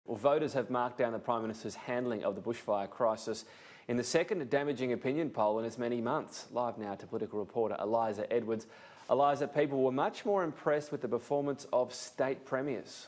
Well, voters have marked down the Prime Minister's handling of the bushfire crisis in the second damaging opinion poll in as many months. Live now to political reporter Eliza Edwards. Eliza, people were much more impressed with the performance of state premiers.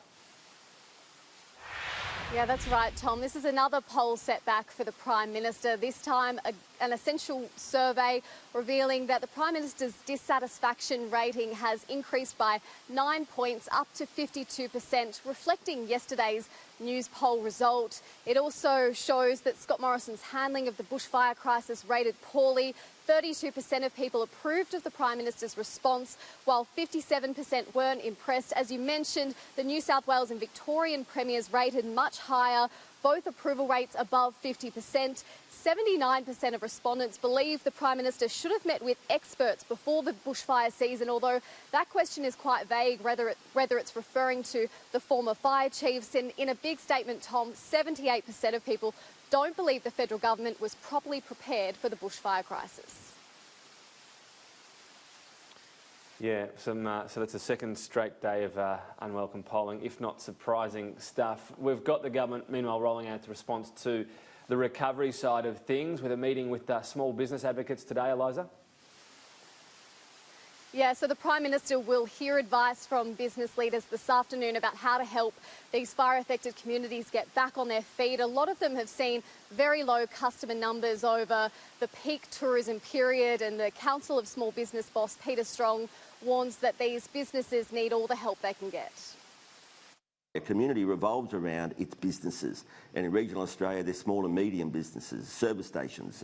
Yeah, that's right, Tom. This is another poll setback for the Prime Minister. This time, an essential survey revealing that the Prime Minister's dissatisfaction rating has increased by 9 points, up to 52%, reflecting yesterday's news poll result. It also shows that Scott Morrison's handling of the bushfire crisis rated poorly. 32% of people approved of the Prime Minister's response, while 57% weren't impressed. As you mentioned, the New South Wales and Victorian premiers rated much higher, both approval rates above 50%. 79% of respondents believe the Prime Minister should have met with experts before the bushfire season, although that question is quite vague, whether it's referring to the former fire chiefs. And in a big statement, Tom, 78% of people don't believe the federal government was properly prepared for the bushfire crisis. Yeah, so that's the second straight day of unwelcome polling, if not surprising stuff. We've got the government, meanwhile, rolling out its response to the recovery side of things with a meeting with small business advocates today, Eliza. Yeah, so the Prime Minister will hear advice from business leaders this afternoon about how to help these fire-affected communities get back on their feet. A lot of them have seen very low customer numbers over the peak tourism period, and the Council of Small Business boss Peter Strong warns that these businesses need all the help they can get. A community revolves around its businesses, and in regional Australia there's small and medium businesses, service stations,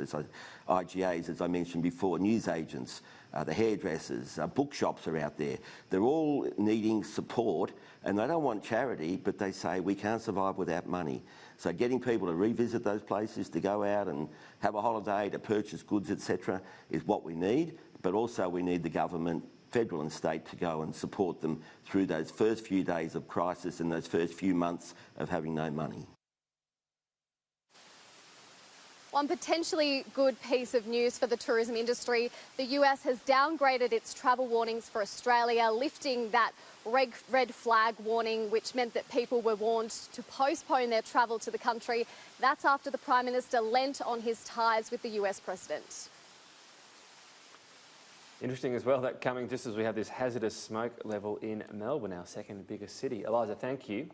IGAs as I mentioned before, newsagents, the hairdressers, bookshops are out there. They're all needing support, and they don't want charity, but they say we can't survive without money. So getting people to revisit those places, to go out and have a holiday, to purchase goods, etc., is what we need, but also we need the government, federal and state, to go and support them through those first few days of crisis and those first few months of having no money. One potentially good piece of news for the tourism industry: the US has downgraded its travel warnings for Australia, lifting that red flag warning, which meant that people were warned to postpone their travel to the country. That's after the Prime Minister leant on his ties with the US President. Interesting as well, that coming just as we have this hazardous smoke level in Melbourne, our second biggest city. Eliza, thank you.